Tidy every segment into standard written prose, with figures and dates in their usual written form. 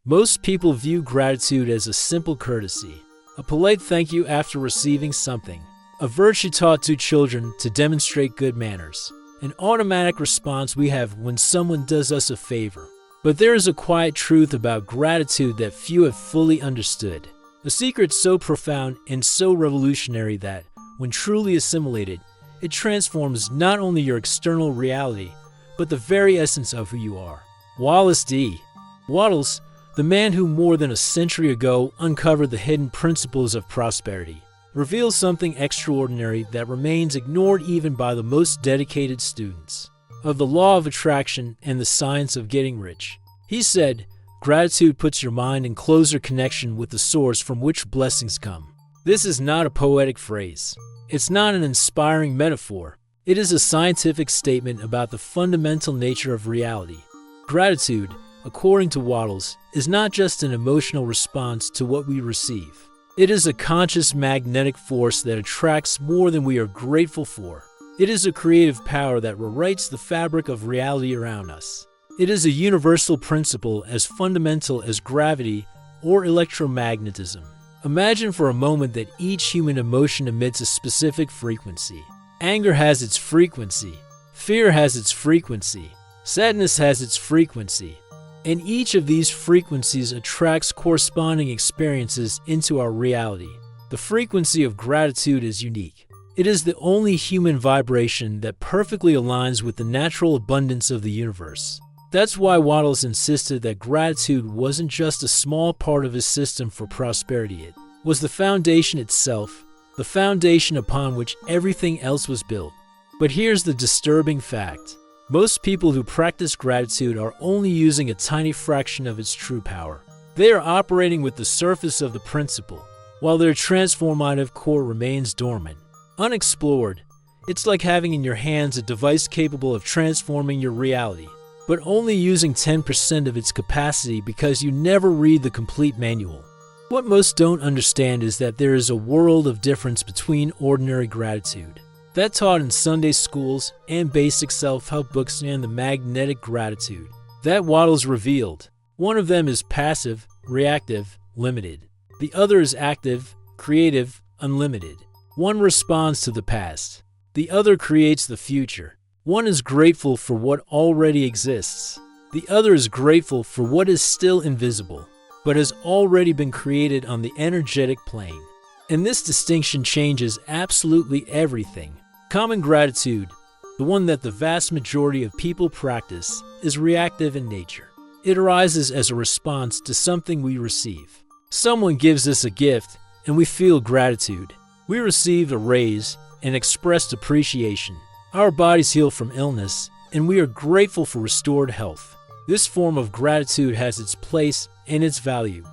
Most people view gratitude as a simple courtesy, a polite thank you after receiving something, a virtue taught to children to demonstrate good manners, an automatic response we have when someone does us a favor. But there is a quiet truth about gratitude that few have fully understood, a secret so profound and so revolutionary that, when truly assimilated, it transforms not only your external reality, but the very essence of who you are. Wallace D. Wattles, the man who more than a century ago uncovered the hidden principles of prosperity, reveals something extraordinary that remains ignored even by the most dedicated students of the law of attraction and the science of getting rich. He said, "Gratitude puts your mind in closer connection with the source from which blessings come." This is not a poetic phrase. It's not an inspiring metaphor. It is a scientific statement about the fundamental nature of reality. Gratitude, according to Wattles, is not just an emotional response to what we receive. It is a conscious magnetic force that attracts more than we are grateful for. It is a creative power that rewrites the fabric of reality around us. It is a universal principle as fundamental as gravity or electromagnetism. Imagine for a moment that each human emotion emits a specific frequency. Anger has its frequency. Fear has its frequency. Sadness has its frequency. And each of these frequencies attracts corresponding experiences into our reality. The frequency of gratitude is unique. It is the only human vibration that perfectly aligns with the natural abundance of the universe. That's why Wattles insisted that gratitude wasn't just a small part of his system for prosperity. It was the foundation itself, the foundation upon which everything else was built. But here's the disturbing fact. Most people who practice gratitude are only using a tiny fraction of its true power. They are operating with the surface of the principle, while their transformative core remains dormant, unexplored. It's like having in your hands a device capable of transforming your reality, but only using 10% of its capacity because you never read the complete manual. What most don't understand is that there is a world of difference between ordinary gratitude, that taught in Sunday schools and basic self-help books, and the magnetic gratitude that Wattles revealed. One of them is passive, reactive, limited. The other is active, creative, unlimited. One responds to the past. The other creates the future. One is grateful for what already exists. The other is grateful for what is still invisible, but has already been created on the energetic plane. And this distinction changes absolutely everything. Common gratitude, the one that the vast majority of people practice, is reactive in nature. It arises as a response to something we receive. Someone gives us a gift, and we feel gratitude. We received a raise and expressed appreciation. Our bodies heal from illness, and we are grateful for restored health. This form of gratitude has its place and its value.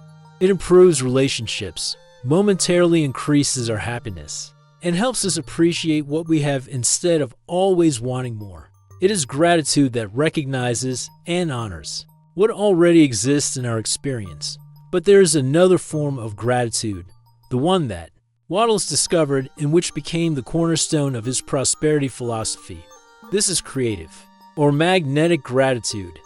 It improves relationships, momentarily increases our happiness, and helps us appreciate what we have instead of always wanting more. It is gratitude that recognizes and honors what already exists in our experience. But there is another form of gratitude, the one that Wattles discovered and which became the cornerstone of his prosperity philosophy. This is creative, or magnetic gratitude.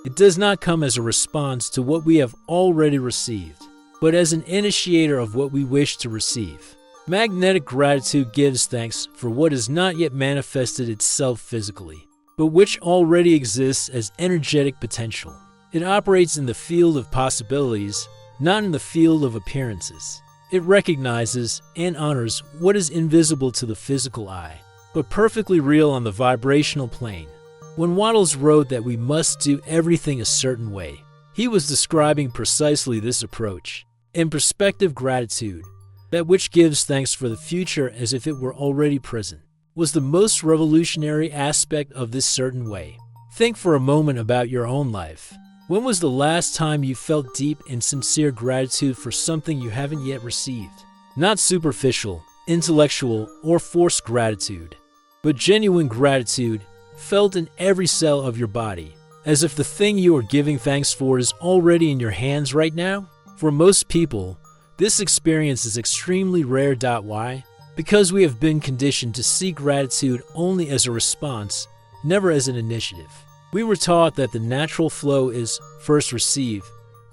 It does not come as a response to what we have already received, but as an initiator of what we wish to receive. Magnetic gratitude gives thanks for what has not yet manifested itself physically, but which already exists as energetic potential. It operates in the field of possibilities, not in the field of appearances. It recognizes and honors what is invisible to the physical eye, but perfectly real on the vibrational plane. When Wattles wrote that we must do everything a certain way, he was describing precisely this approach. In perspective gratitude, that which gives thanks for the future as if it were already present, was the most revolutionary aspect of this certain way. Think for a moment about your own life. When was the last time you felt deep and sincere gratitude for something you haven't yet received? Not superficial, intellectual, or forced gratitude, but genuine gratitude felt in every cell of your body, as if the thing you are giving thanks for is already in your hands right now? For most people, this experience is extremely rare. Why? Because we have been conditioned to see gratitude only as a response, never as an initiative. We were taught that the natural flow is first receive,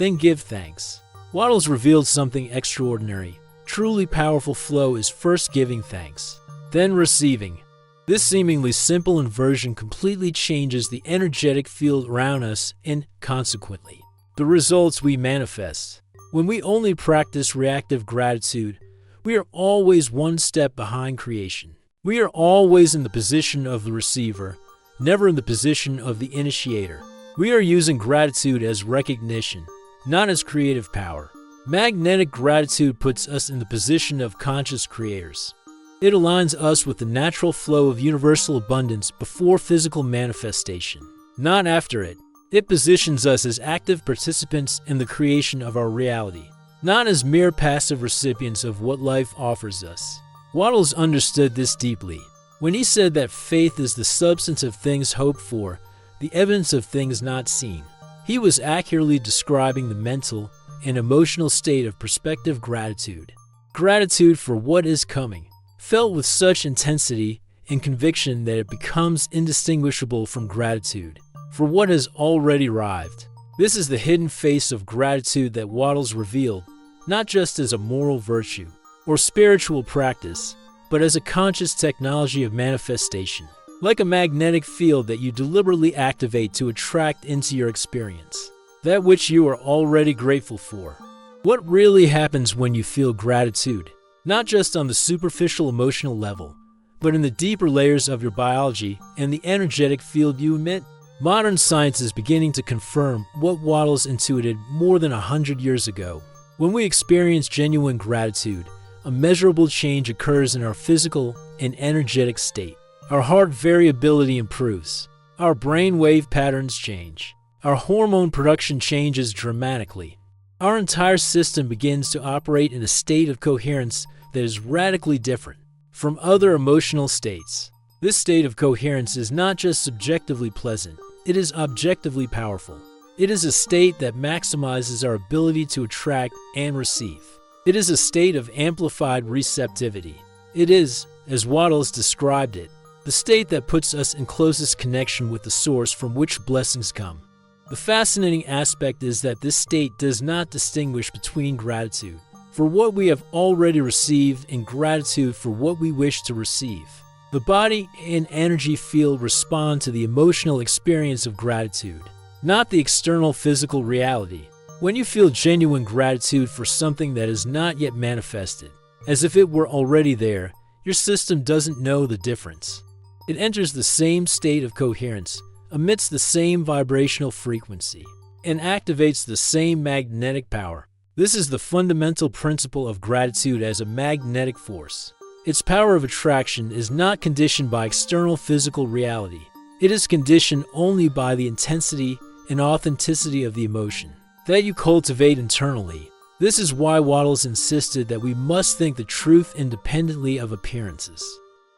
then give thanks. Wattles revealed something extraordinary. Truly powerful flow is first giving thanks, then receiving. This seemingly simple inversion completely changes the energetic field around us and, consequently, the results we manifest. When we only practice reactive gratitude, we are always one step behind creation. We are always in the position of the receiver, never in the position of the initiator. We are using gratitude as recognition, not as creative power. Magnetic gratitude puts us in the position of conscious creators. It aligns us with the natural flow of universal abundance before physical manifestation, not after it. It positions us as active participants in the creation of our reality, not as mere passive recipients of what life offers us. Wattles understood this deeply. When he said that faith is the substance of things hoped for, the evidence of things not seen, he was accurately describing the mental and emotional state of prospective gratitude. Gratitude for what is coming, felt with such intensity and conviction that it becomes indistinguishable from gratitude for what has already arrived. This is the hidden face of gratitude that Wattles revealed, not just as a moral virtue or spiritual practice, but as a conscious technology of manifestation, like a magnetic field that you deliberately activate to attract into your experience that which you are already grateful for. What really happens when you feel gratitude, not just on the superficial emotional level, but in the deeper layers of your biology and the energetic field you emit? Modern science is beginning to confirm what Wattles intuited more than 100 years ago. When we experience genuine gratitude, a measurable change occurs in our physical and energetic state. Our heart variability improves. Our brain wave patterns change. Our hormone production changes dramatically. Our entire system begins to operate in a state of coherence that is radically different from other emotional states. This state of coherence is not just subjectively pleasant, it is objectively powerful. It is a state that maximizes our ability to attract and receive. It is a state of amplified receptivity. It is, as Wattles described it, the state that puts us in closest connection with the source from which blessings come. The fascinating aspect is that this state does not distinguish between gratitude for what we have already received and gratitude for what we wish to receive. The body and energy field respond to the emotional experience of gratitude, not the external physical reality. When you feel genuine gratitude for something that is not yet manifested, as if it were already there, your system doesn't know the difference. It enters the same state of coherence, emits the same vibrational frequency, and activates the same magnetic power. This is the fundamental principle of gratitude as a magnetic force. Its power of attraction is not conditioned by external physical reality. It is conditioned only by the intensity and authenticity of the emotion that you cultivate internally. This is why Wattles insisted that we must think the truth independently of appearances.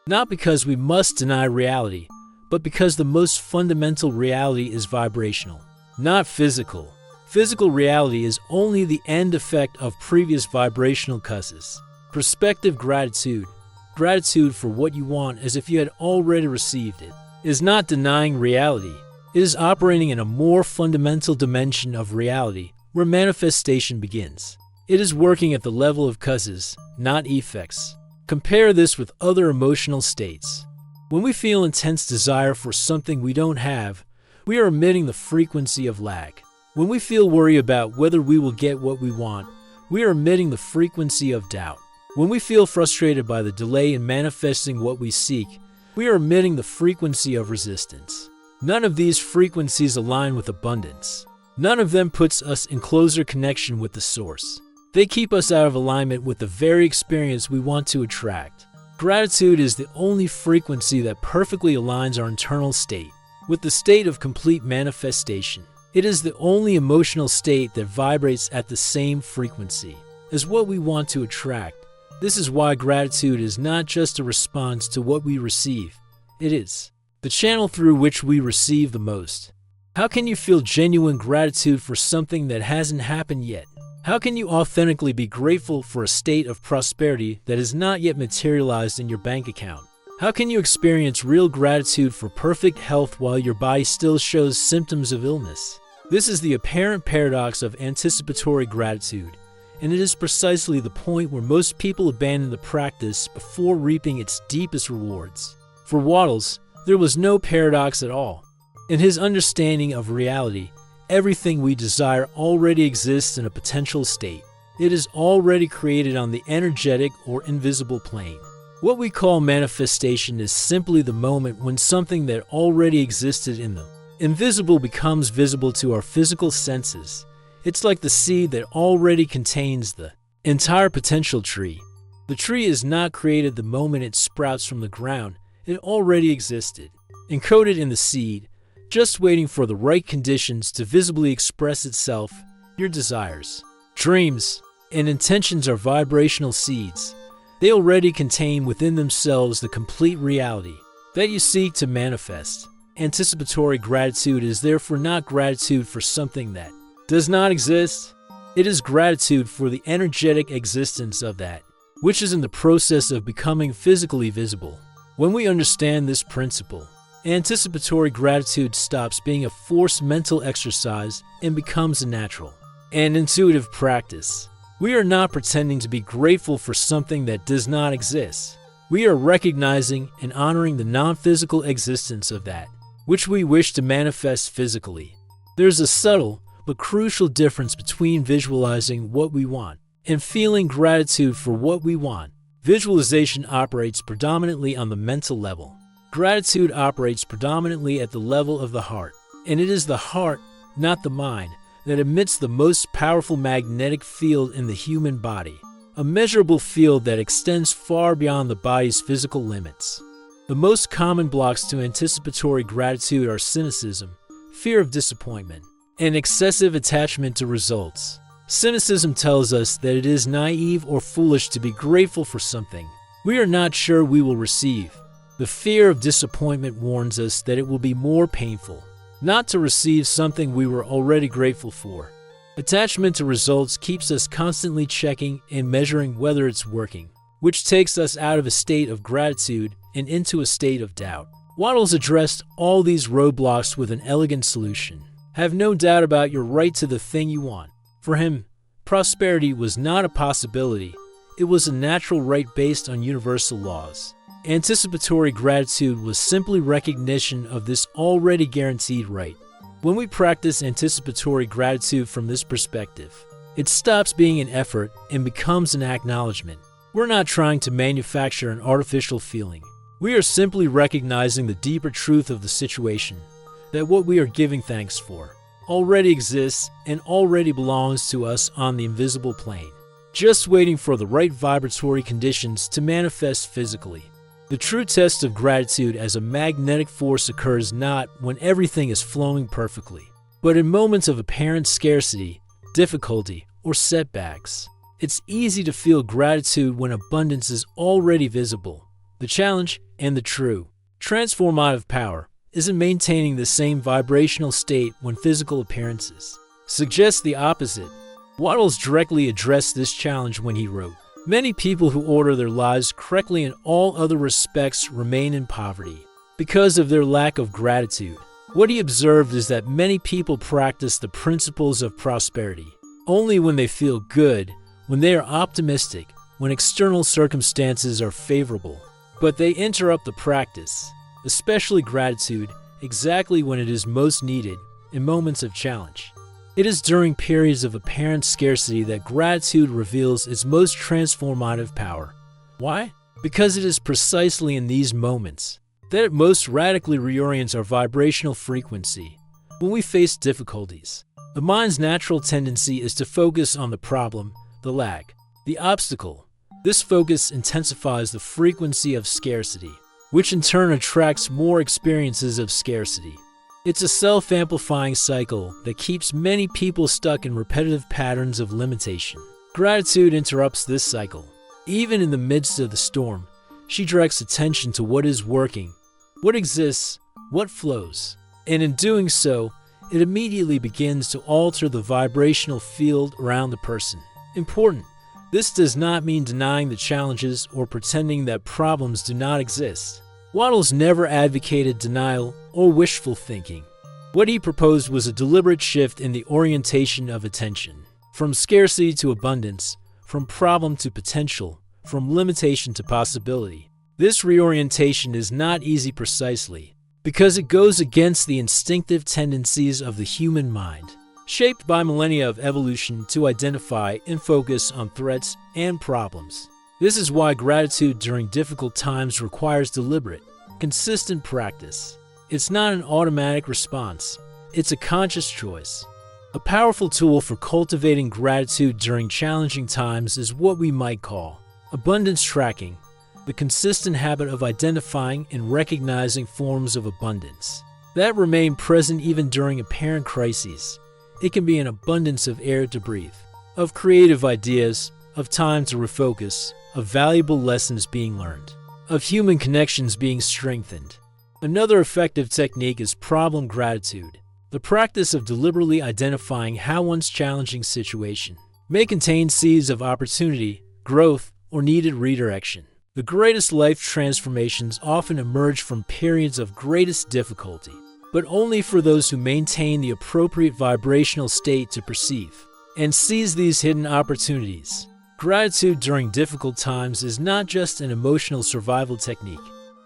Not because we must deny reality, but because the most fundamental reality is vibrational, not physical. Physical reality is only the end effect of previous vibrational causes. Prospective gratitude, gratitude for what you want as if you had already received it, is not denying reality. It is operating in a more fundamental dimension of reality where manifestation begins. It is working at the level of causes, not effects. Compare this with other emotional states. When we feel intense desire for something we don't have, we are emitting the frequency of lack. When we feel worry about whether we will get what we want, we are emitting the frequency of doubt. When we feel frustrated by the delay in manifesting what we seek, we are emitting the frequency of resistance. None of these frequencies align with abundance. None of them puts us in closer connection with the source. They keep us out of alignment with the very experience we want to attract. Gratitude is the only frequency that perfectly aligns our internal state with the state of complete manifestation. It is the only emotional state that vibrates at the same frequency as what we want to attract. This is why gratitude is not just a response to what we receive. It is the channel through which we receive the most. How can you feel genuine gratitude for something that hasn't happened yet? How can you authentically be grateful for a state of prosperity that is not yet materialized in your bank account? How can you experience real gratitude for perfect health while your body still shows symptoms of illness? This is the apparent paradox of anticipatory gratitude, and it is precisely the point where most people abandon the practice before reaping its deepest rewards. For Wattles, there was no paradox at all. In his understanding of reality, everything we desire already exists in a potential state. It is already created on the energetic or invisible plane. What we call manifestation is simply the moment when something that already existed in the invisible becomes visible to our physical senses. It's like the seed that already contains the entire potential tree. The tree is not created the moment it sprouts from the ground. It already existed, encoded in the seed, just waiting for the right conditions to visibly express itself. Your desires, dreams, and intentions are vibrational seeds. They already contain within themselves the complete reality that you seek to manifest. Anticipatory gratitude is therefore not gratitude for something that does not exist. It is gratitude for the energetic existence of that, which is in the process of becoming physically visible. When we understand this principle, anticipatory gratitude stops being a forced mental exercise and becomes a natural and intuitive practice. We are not pretending to be grateful for something that does not exist. We are recognizing and honoring the non-physical existence of that, which we wish to manifest physically. There's a subtle but crucial difference between visualizing what we want and feeling gratitude for what we want. Visualization operates predominantly on the mental level. Gratitude operates predominantly at the level of the heart, and it is the heart, not the mind, that emits the most powerful magnetic field in the human body, a measurable field that extends far beyond the body's physical limits. The most common blocks to anticipatory gratitude are cynicism, fear of disappointment, and excessive attachment to results. Cynicism tells us that it is naive or foolish to be grateful for something we are not sure we will receive. The fear of disappointment warns us that it will be more painful not to receive something we were already grateful for. Attachment to results keeps us constantly checking and measuring whether it's working, which takes us out of a state of gratitude and into a state of doubt. Wattles addressed all these roadblocks with an elegant solution. Have no doubt about your right to the thing you want. For him, prosperity was not a possibility. It was a natural right based on universal laws. Anticipatory gratitude was simply recognition of this already guaranteed right. When we practice anticipatory gratitude from this perspective, it stops being an effort and becomes an acknowledgement. We're not trying to manufacture an artificial feeling. We are simply recognizing the deeper truth of the situation, that what we are giving thanks for already exists and already belongs to us on the invisible plane, just waiting for the right vibratory conditions to manifest physically. The true test of gratitude as a magnetic force occurs not when everything is flowing perfectly, but in moments of apparent scarcity, difficulty, or setbacks. It's easy to feel gratitude when abundance is already visible. The challenge, and the true transformative power, is in maintaining the same vibrational state when physical appearances suggest the opposite. Wattles directly addressed this challenge when he wrote, "Many people who order their lives correctly in all other respects remain in poverty because of their lack of gratitude." What he observed is that many people practice the principles of prosperity only when they feel good, when they are optimistic, when external circumstances are favorable. But they interrupt the practice, especially gratitude, exactly when it is most needed, in moments of challenge. It is during periods of apparent scarcity that gratitude reveals its most transformative power. Why? Because it is precisely in these moments that it most radically reorients our vibrational frequency. When we face difficulties, the mind's natural tendency is to focus on the problem, the lack, the obstacle. This focus intensifies the frequency of scarcity, which in turn attracts more experiences of scarcity. It's a self-amplifying cycle that keeps many people stuck in repetitive patterns of limitation. Gratitude interrupts this cycle. Even in the midst of the storm, she directs attention to what is working, what exists, what flows. And in doing so, it immediately begins to alter the vibrational field around the person. Important. This does not mean denying the challenges or pretending that problems do not exist. Wattles never advocated denial or wishful thinking. What he proposed was a deliberate shift in the orientation of attention, from scarcity to abundance, from problem to potential, from limitation to possibility. This reorientation is not easy precisely, because it goes against the instinctive tendencies of the human mind, shaped by millennia of evolution to identify and focus on threats and problems. This is why gratitude during difficult times requires deliberate, consistent practice. It's not an automatic response, it's a conscious choice. A powerful tool for cultivating gratitude during challenging times is what we might call abundance tracking, the consistent habit of identifying and recognizing forms of abundance that remain present even during apparent crises. It can be an abundance of air to breathe, of creative ideas, of time to refocus, of valuable lessons being learned, of human connections being strengthened. Another effective technique is problem gratitude, the practice of deliberately identifying how one's challenging situation may contain seeds of opportunity, growth, or needed redirection. The greatest life transformations often emerge from periods of greatest difficulty, but only for those who maintain the appropriate vibrational state to perceive and seize these hidden opportunities. Gratitude during difficult times is not just an emotional survival technique.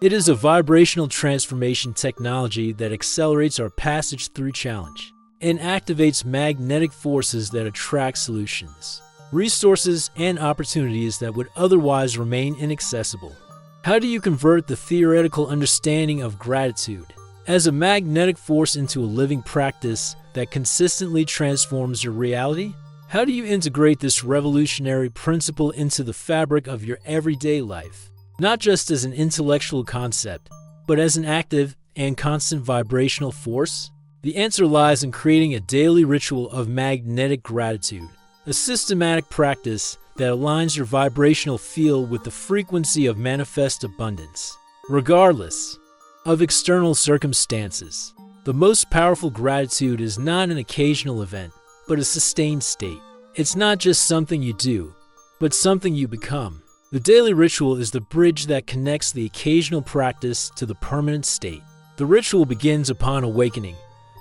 It is a vibrational transformation technology that accelerates our passage through challenge and activates magnetic forces that attract solutions, resources, and opportunities that would otherwise remain inaccessible. How do you convert the theoretical understanding of gratitude as a magnetic force into a living practice that consistently transforms your reality? How do you integrate this revolutionary principle into the fabric of your everyday life, not just as an intellectual concept, but as an active and constant vibrational force? The answer lies in creating a daily ritual of magnetic gratitude, a systematic practice that aligns your vibrational field with the frequency of manifest abundance, regardless of external circumstances. The most powerful gratitude is not an occasional event, but a sustained state. It's not just something you do, but something you become. The daily ritual is the bridge that connects the occasional practice to the permanent state. The ritual begins upon awakening,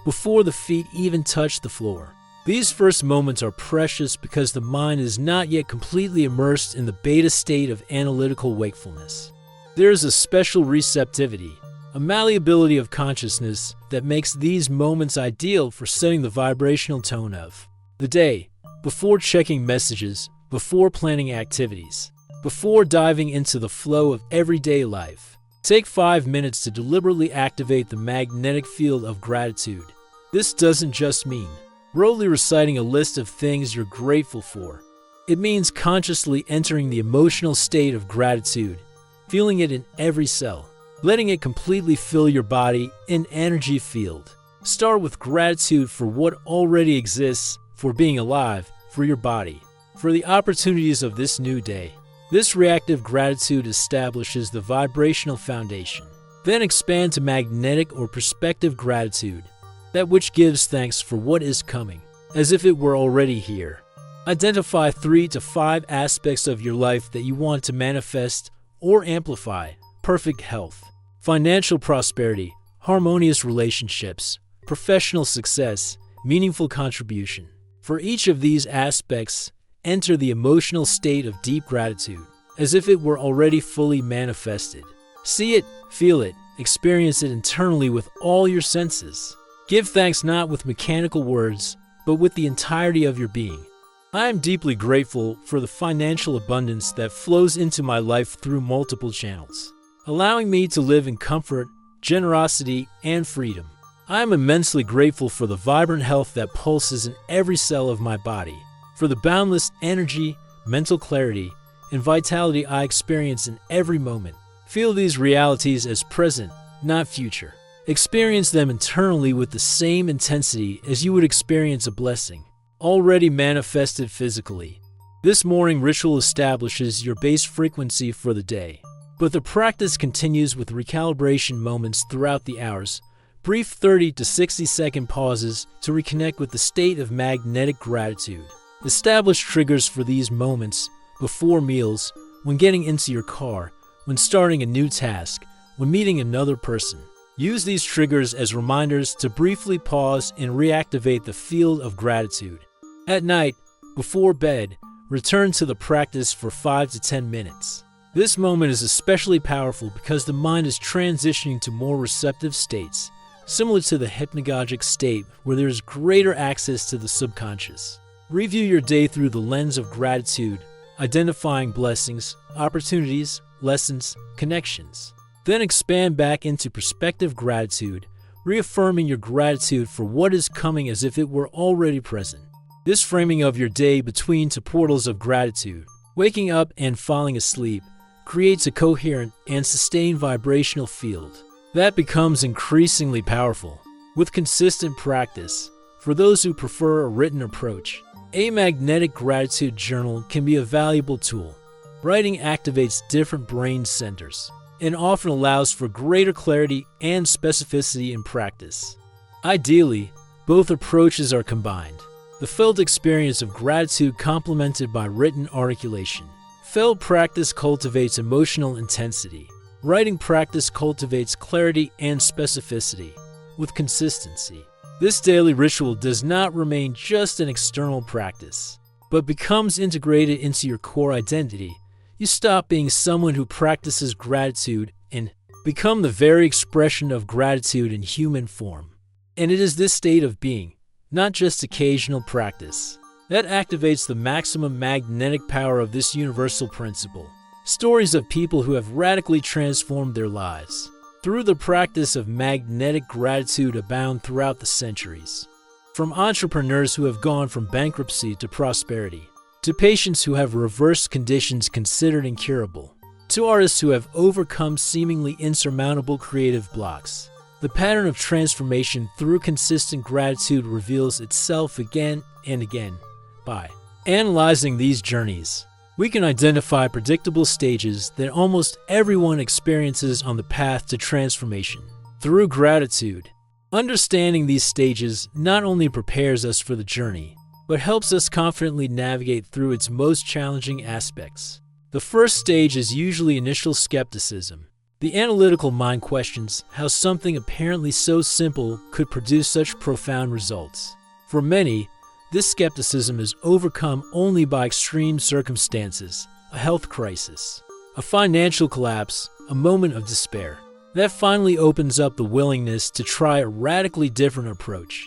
before the feet even touch the floor. These first moments are precious because the mind is not yet completely immersed in the beta state of analytical wakefulness. There is a special receptivity, a malleability of consciousness that makes these moments ideal for setting the vibrational tone of the day, before checking messages, before planning activities, before diving into the flow of everyday life. Take 5 minutes to deliberately activate the magnetic field of gratitude. This doesn't just mean broadly reciting a list of things you're grateful for. It means consciously entering the emotional state of gratitude, feeling it in every cell, letting it completely fill your body and energy field. Start with gratitude for what already exists, for being alive, for your body, for the opportunities of this new day. This reactive gratitude establishes the vibrational foundation. Then expand to magnetic or perspective gratitude, that which gives thanks for what is coming, as if it were already here. Identify 3 to 5 aspects of your life that you want to manifest or amplify: perfect health, financial prosperity, harmonious relationships, professional success, meaningful contribution. For each of these aspects, enter the emotional state of deep gratitude, as if it were already fully manifested. See it, feel it, experience it internally with all your senses. Give thanks not with mechanical words, but with the entirety of your being. I am deeply grateful for the financial abundance that flows into my life through multiple channels, allowing me to live in comfort, generosity, and freedom. I am immensely grateful for the vibrant health that pulses in every cell of my body, for the boundless energy, mental clarity, and vitality I experience in every moment. Feel these realities as present, not future. Experience them internally with the same intensity as you would experience a blessing, already manifested physically. This morning ritual establishes your base frequency for the day, but the practice continues with recalibration moments throughout the hours, brief 30 to 60-second pauses to reconnect with the state of magnetic gratitude. Establish triggers for these moments before meals, when getting into your car, when starting a new task, when meeting another person. Use these triggers as reminders to briefly pause and reactivate the field of gratitude. At night, before bed, return to the practice for 5 to 10 minutes. This moment is especially powerful because the mind is transitioning to more receptive states, similar to the hypnagogic state where there is greater access to the subconscious. Review your day through the lens of gratitude, identifying blessings, opportunities, lessons, connections. Then expand back into perspective gratitude, reaffirming your gratitude for what is coming as if it were already present. This framing of your day between two portals of gratitude, waking up and falling asleep, creates a coherent and sustained vibrational field that becomes increasingly powerful. With consistent practice, for those who prefer a written approach, a magnetic gratitude journal can be a valuable tool. Writing activates different brain centers and often allows for greater clarity and specificity in practice. Ideally, both approaches are combined. The felt experience of gratitude complemented by written articulation. Felt practice cultivates emotional intensity. Writing practice cultivates clarity and specificity with consistency. This daily ritual does not remain just an external practice, but becomes integrated into your core identity. You stop being someone who practices gratitude and become the very expression of gratitude in human form. And it is this state of being, not just occasional practice, that activates the maximum magnetic power of this universal principle. Stories of people who have radically transformed their lives through the practice of magnetic gratitude abound throughout the centuries. From entrepreneurs who have gone from bankruptcy to prosperity, to patients who have reversed conditions considered incurable, to artists who have overcome seemingly insurmountable creative blocks. The pattern of transformation through consistent gratitude reveals itself again and again. By analyzing these journeys, we can identify predictable stages that almost everyone experiences on the path to transformation. Through gratitude, understanding these stages not only prepares us for the journey, but helps us confidently navigate through its most challenging aspects. The first stage is usually initial skepticism. The analytical mind questions how something apparently so simple could produce such profound results. For many, this skepticism is overcome only by extreme circumstances, a health crisis, a financial collapse, a moment of despair. That finally opens up the willingness to try a radically different approach.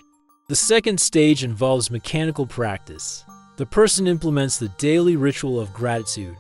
The second stage involves mechanical practice. The person implements the daily ritual of gratitude,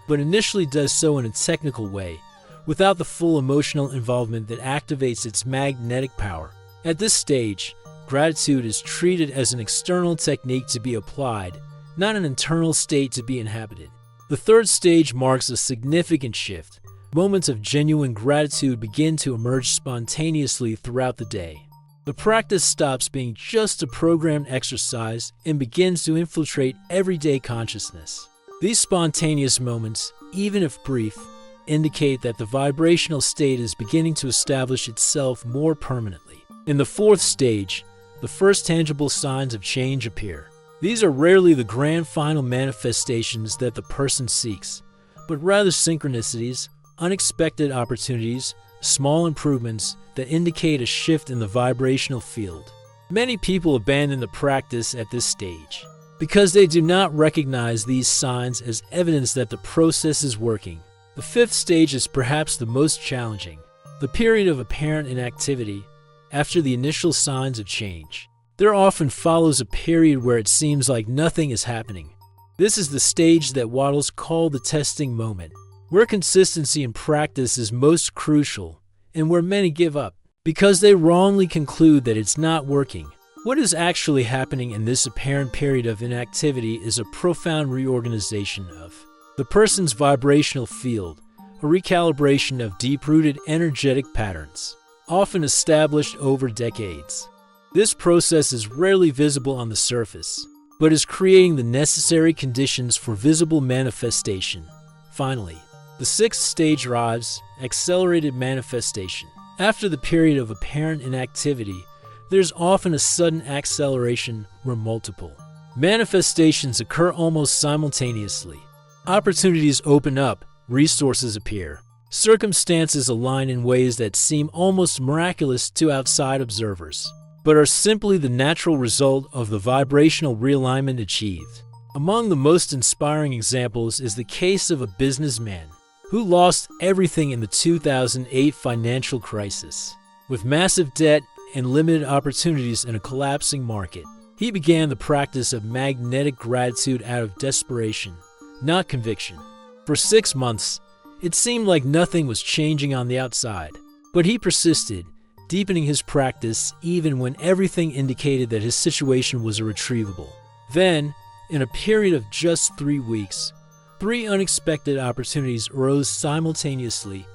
but initially does so in a technical way, without the full emotional involvement that activates its magnetic power. At this stage, gratitude is treated as an external technique to be applied, not an internal state to be inhabited. The third stage marks a significant shift. Moments of genuine gratitude begin to emerge spontaneously throughout the day. The practice stops being just a programmed exercise and begins to infiltrate everyday consciousness. These spontaneous moments, even if brief, indicate that the vibrational state is beginning to establish itself more permanently. In the fourth stage, the first tangible signs of change appear. These are rarely the grand final manifestations that the person seeks, but rather synchronicities, unexpected opportunities, small improvements that indicate a shift in the vibrational field. Many people abandon the practice at this stage because they do not recognize these signs as evidence that the process is working. The fifth stage is perhaps the most challenging, the period of apparent inactivity. After the initial signs of change, there often follows a period where it seems like nothing is happening. This is the stage that Wattles called the testing moment, where consistency in practice is most crucial and where many give up because they wrongly conclude that it's not working. What is actually happening in this apparent period of inactivity is a profound reorganization of the person's vibrational field, a recalibration of deep-rooted energetic patterns, often established over decades. This process is rarely visible on the surface, but is creating the necessary conditions for visible manifestation. Finally, the sixth stage arrives, accelerated manifestation. After the period of apparent inactivity, there's often a sudden acceleration where multiple manifestations occur almost simultaneously. Opportunities open up, resources appear, Circumstances align in ways that seem almost miraculous to outside observers, but are simply the natural result of the vibrational realignment achieved. Among the most inspiring examples is the case of a businessman who lost everything in the 2008 financial crisis. With massive debt and limited opportunities in a collapsing market, he began the practice of magnetic gratitude out of desperation, not conviction. For 6 months, it seemed like nothing was changing on the outside, but he persisted, deepening his practice even when everything indicated that his situation was irretrievable. Then, in a period of just 3 weeks, 3 unexpected opportunities arose simultaneously,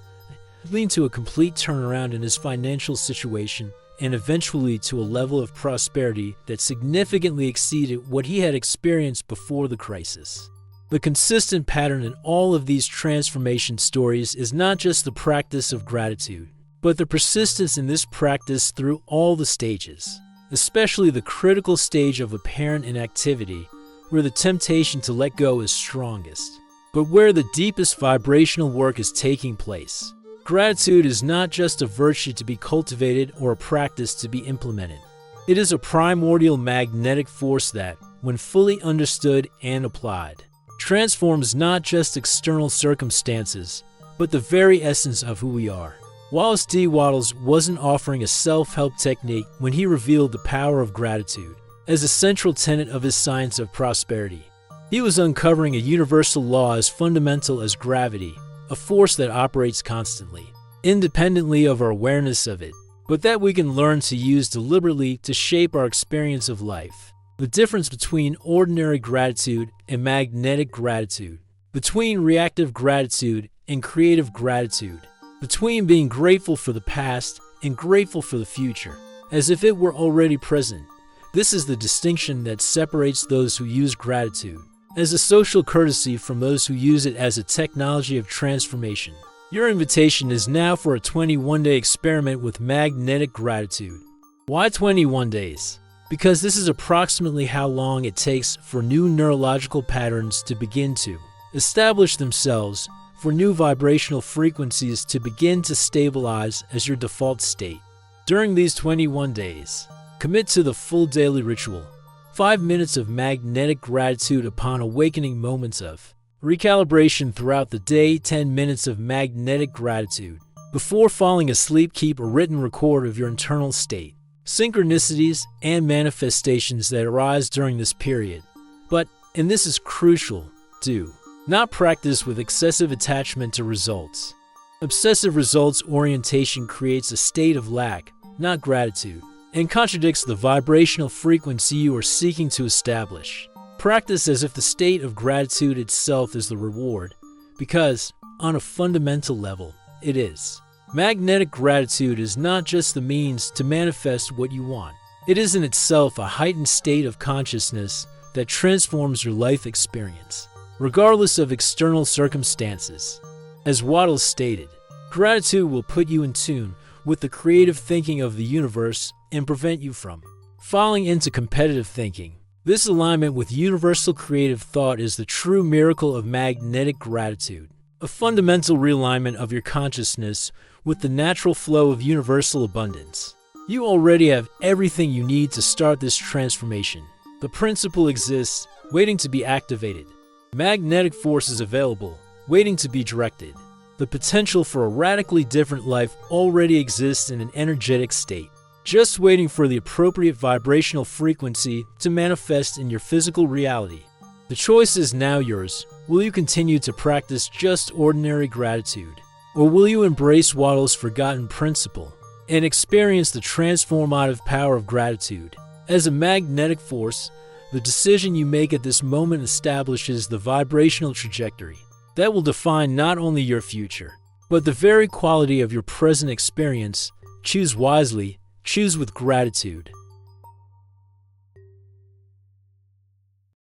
leading to a complete turnaround in his financial situation and eventually to a level of prosperity that significantly exceeded what he had experienced before the crisis. The consistent pattern in all of these transformation stories is not just the practice of gratitude, but the persistence in this practice through all the stages, especially the critical stage of apparent inactivity, where the temptation to let go is strongest, but where the deepest vibrational work is taking place. Gratitude is not just a virtue to be cultivated or a practice to be implemented. It is a primordial magnetic force that, when fully understood and applied, transforms not just external circumstances, but the very essence of who we are. Wallace D. Wattles wasn't offering a self-help technique when he revealed the power of gratitude as a central tenet of his science of prosperity. He was uncovering a universal law as fundamental as gravity, a force that operates constantly, independently of our awareness of it, but that we can learn to use deliberately to shape our experience of life. The difference between ordinary gratitude and magnetic gratitude, between reactive gratitude and creative gratitude, between being grateful for the past and grateful for the future, as if it were already present. This is the distinction that separates those who use gratitude as a social courtesy from those who use it as a technology of transformation. Your invitation is now for a 21-day experiment with magnetic gratitude. Why 21 days? Because this is approximately how long it takes for new neurological patterns to begin to establish themselves, for new vibrational frequencies to begin to stabilize as your default state. During these 21 days, commit to the full daily ritual, 5 minutes of magnetic gratitude upon awakening, moments of recalibration throughout the day, 10 minutes of magnetic gratitude. Before falling asleep, keep a written record of your internal state, synchronicities, and manifestations that arise during this period. But, and this is crucial, do not practice with excessive attachment to results. Obsessive results orientation creates a state of lack, not gratitude, and contradicts the vibrational frequency you are seeking to establish. Practice as if the state of gratitude itself is the reward, because, on a fundamental level, it is. Magnetic gratitude is not just the means to manifest what you want. It is in itself a heightened state of consciousness that transforms your life experience, regardless of external circumstances. As Wattles stated, gratitude will put you in tune with the creative thinking of the universe and prevent you from falling into competitive thinking. This alignment with universal creative thought is the true miracle of magnetic gratitude, a fundamental realignment of your consciousness with the natural flow of universal abundance. You already have everything you need to start this transformation. The principle exists, waiting to be activated. Magnetic force is available, waiting to be directed. The potential for a radically different life already exists in an energetic state, just waiting for the appropriate vibrational frequency to manifest in your physical reality. The choice is now yours. Will you continue to practice just ordinary gratitude? Or will you embrace Wattles' forgotten principle and experience the transformative power of gratitude? As a magnetic force, the decision you make at this moment establishes the vibrational trajectory that will define not only your future, but the very quality of your present experience. Choose wisely, choose with gratitude.